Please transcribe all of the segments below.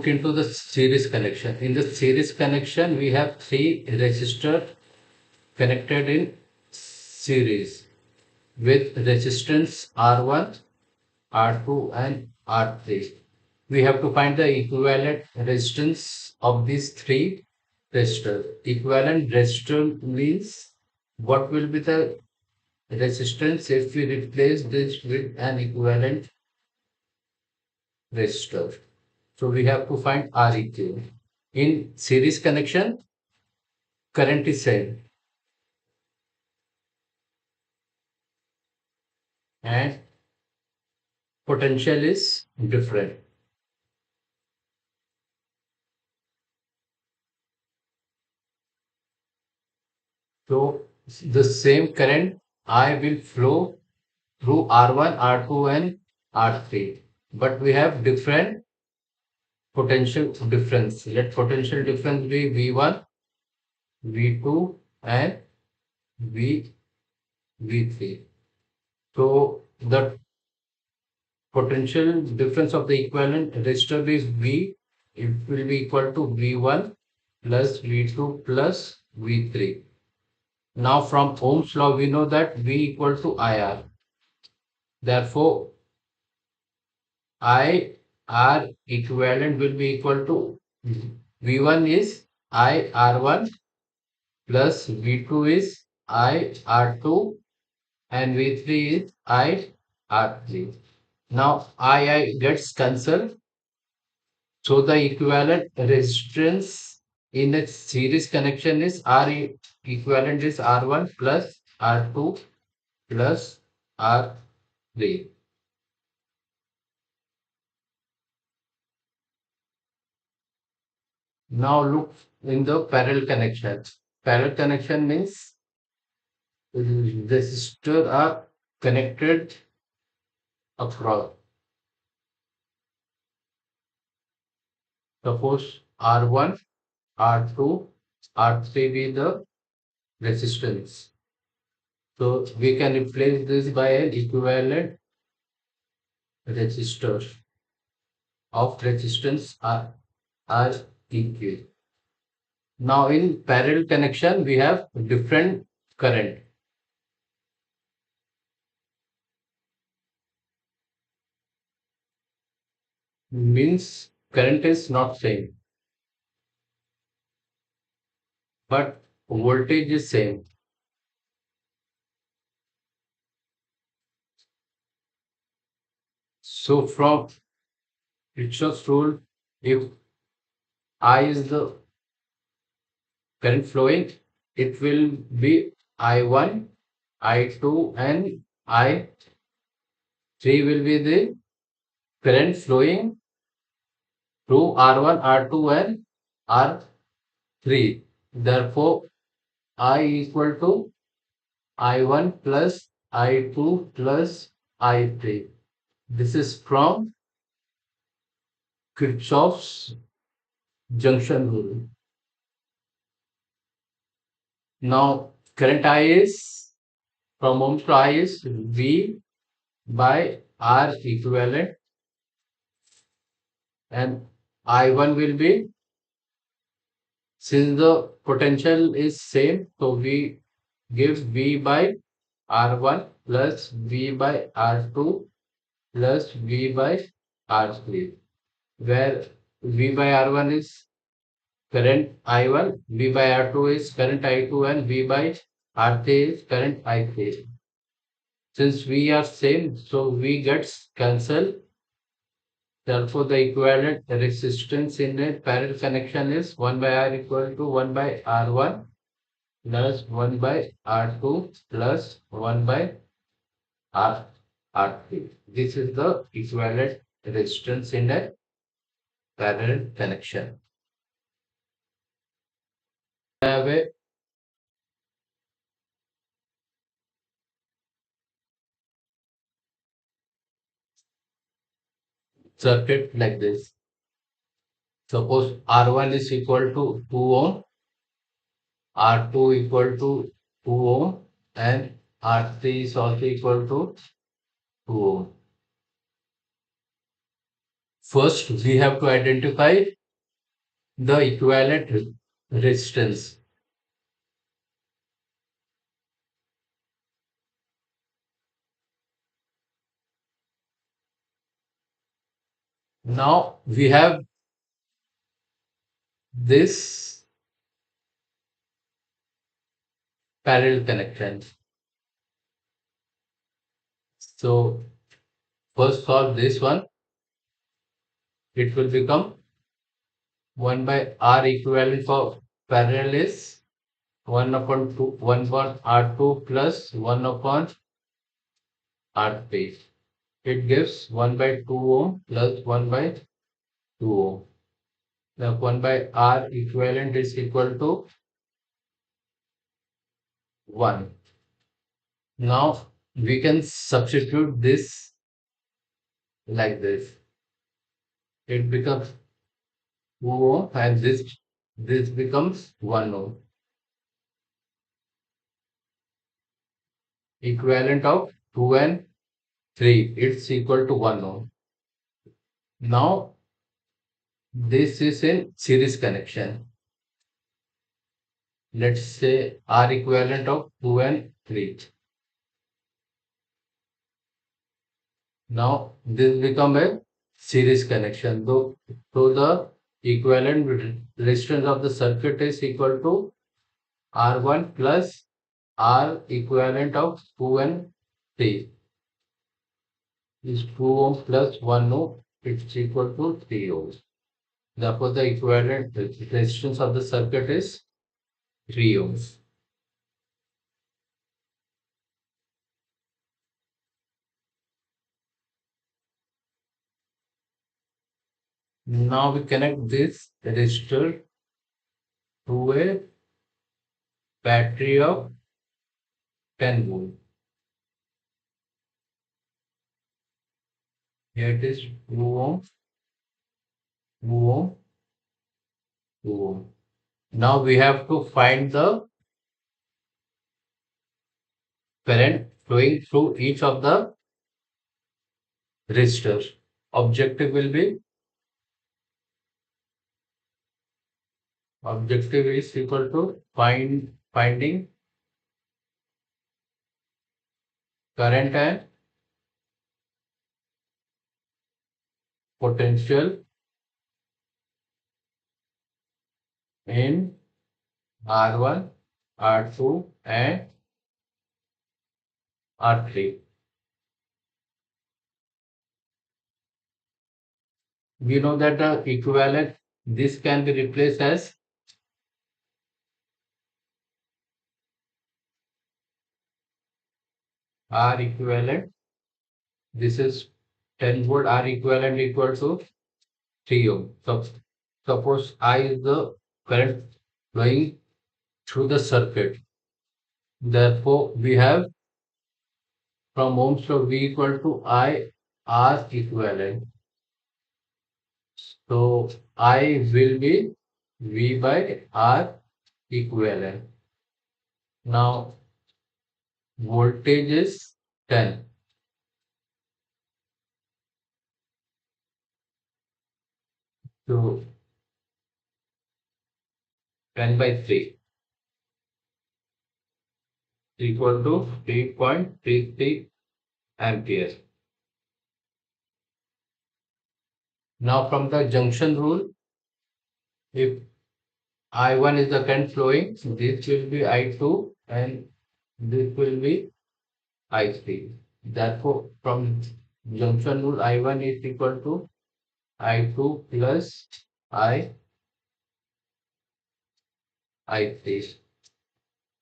Into the series connection. In the series connection, we have three resistors connected in series with resistance R1, R2 and R3. We have to find the equivalent resistance of these three resistors. Equivalent resistor means what will be the resistance if we replace this with an equivalent resistor. So we have to find Req. In series connection, current is same and potential is different. So the same current I will flow through R1, R2 and R3. But we have different potential difference. Let potential difference be V1, V2 and V3. So the potential difference of the equivalent resistor is V. It will be equal to V1 plus V2 plus V3. Now from Ohm's law we know that V equal to IR. Therefore IR equivalent will be equal to V1 is IR1 plus V2 is IR2 and V3 is IR3. Now I gets cancelled. So the equivalent resistance in a series connection is equivalent is R1 plus R2 plus R3. Now look in the parallel connection. Parallel connection means resistors are connected across. Suppose R1, R2, R3 be the resistance. So we can replace this by an equivalent resistor of resistance R eq. Now in parallel connection we have different current. Means current is not same, but voltage is same. So from Kirchhoff's rule, if I is the current flowing, it will be I1, I2 and I3 will be the current flowing through R1, R2 and R3. Therefore, I equal to I1 plus I2 plus I3. This is from Kirchhoff's junction rule. Now, current I is from Ohm's law I is V by R equivalent and I1 will be, since the potential is same, so we give V by R1 plus V by R2 plus V by R3, where V by R1 is current I1, V by R2 is current I2 and V by R3 is current I3. Since V are same, so V gets cancelled. Therefore, the equivalent resistance in a parallel connection is 1 by R equal to 1 by R1 plus 1 by R2 plus 1 by R3. This is the equivalent resistance in a parallel connection. I have a circuit like this. Suppose R1 is equal to 2 ohm, R2 equal to 2 ohm and R3 is also equal to 2 ohm. First, we have to identify the equivalent resistance. Now we have this parallel connection. So first solve this one. It will become 1 by R equivalent for parallel is 1 upon 2, 1 upon R2 plus 1 upon R3. It gives 1 by 2 ohm plus 1 by 2 ohm. The 1 by R equivalent is equal to 1. Now we can substitute this like this. It becomes 2 ohm and this becomes 1 ohm. Equivalent of 2 and 3. It's equal to 1 ohm. Now this is in series connection. Let's say R equivalent of 2 and 3. Now this become a series connection. So the equivalent resistance of the circuit is equal to R1 plus R equivalent of 2 and 3 is 2 ohm plus 1 ohm. It's equal to 3 ohms. Therefore, the equivalent resistance of the circuit is 3 ohms. Now we connect this resistor to a battery of 10 volt. Here it is 2 ohm, 2 ohm, 2 ohm. Now we have to find the current flowing through each of the resistors. Objective is equal to finding current and potential in R1, R2 and R3. We know that the equivalent, this can be replaced as R equivalent. This is 10 volt. R equivalent equal to 3 ohm. So suppose I is the current flowing through the circuit. Therefore, we have from ohms to V equal to I R equivalent. So I will be V by R equivalent. Now voltage is 10. So 10 by 3 equal to 3.33 ampere. Now from the junction rule, if I1 is the current flowing, this will be I2 and this will be I3. Therefore, from junction rule, I1 is equal to I2 plus I3.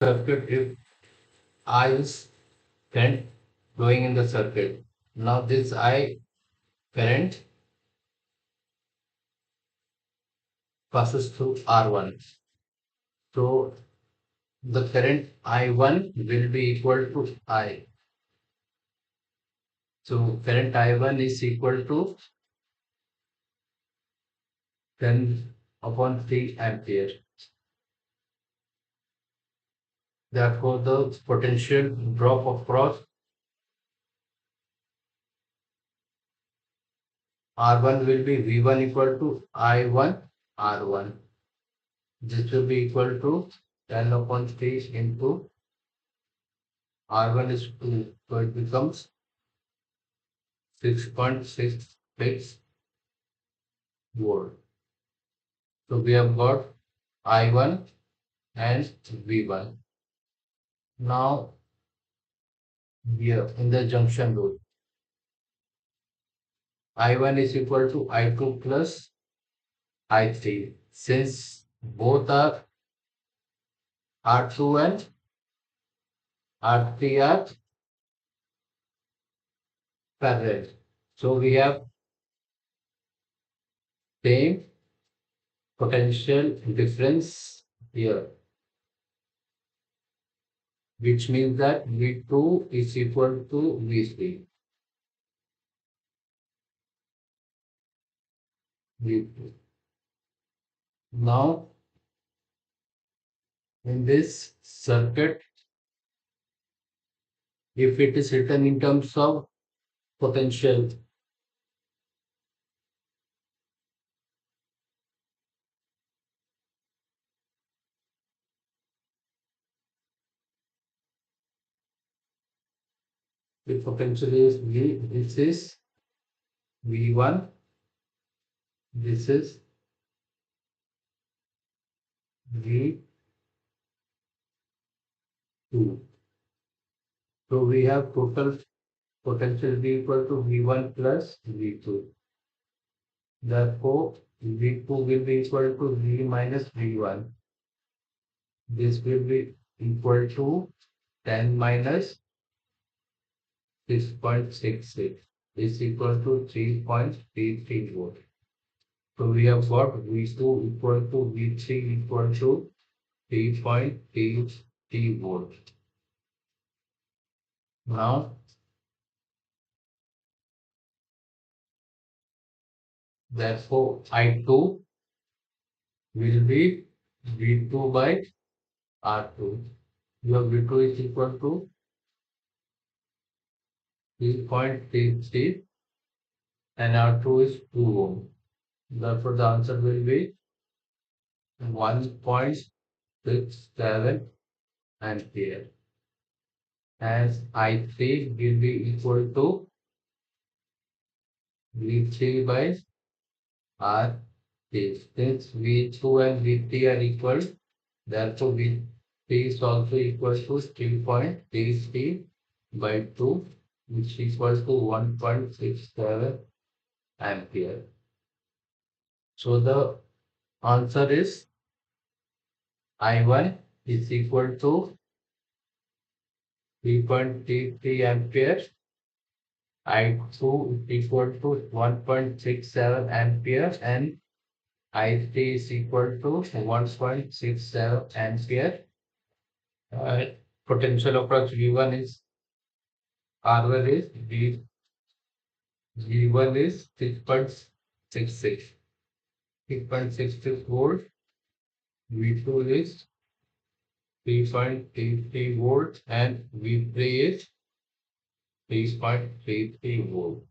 Circuit if I is current flowing in the circuit. Now this I current passes through R1. So the current I1 will be equal to I. So current I1 is equal to 10 upon 3 ampere. Therefore, the potential drop across R1 will be V1 equal to I1 R1. This will be equal to 10 upon 3 into R1 is 2. So it becomes 6.66 volt. So we have got I1 and V1. Now here in the junction rule, I1 is equal to I2 plus I3. Since both are R2 and R3 are parallel. So we have same potential difference here, which means that V2 is equal to V3. V2. Now in this circuit, if it is written in terms of potential, the potential is V, this is V1, this is V2. So we have total potential V equal to V1 plus V2. Therefore, V2 will be equal to V minus V1. This will be equal to 10 minus 6.66 is equal to 3.33 volt. So we have got V2 equal to V3 equal to 3.33 volt. Now, therefore, I2 will be V2 by R2. Your V2 is equal to 3.33 and R2 is 2 ohm. Therefore, the answer will be 1.67 ampere. As I3 will be equal to V3 by R3. Since V2 and V3 are equal, therefore V3 is also equal to 3.33 by 2, which is equal to 1.67 ampere. So the answer is I1 is equal to 3.33 ampere, I2 is equal to 1.67 ampere, and I3 is equal to 1.67 ampere. Potential approach V1 is R1 is V1 is 6.66 volt. V2 is 3.33 volt and V3 is 3.33 volt.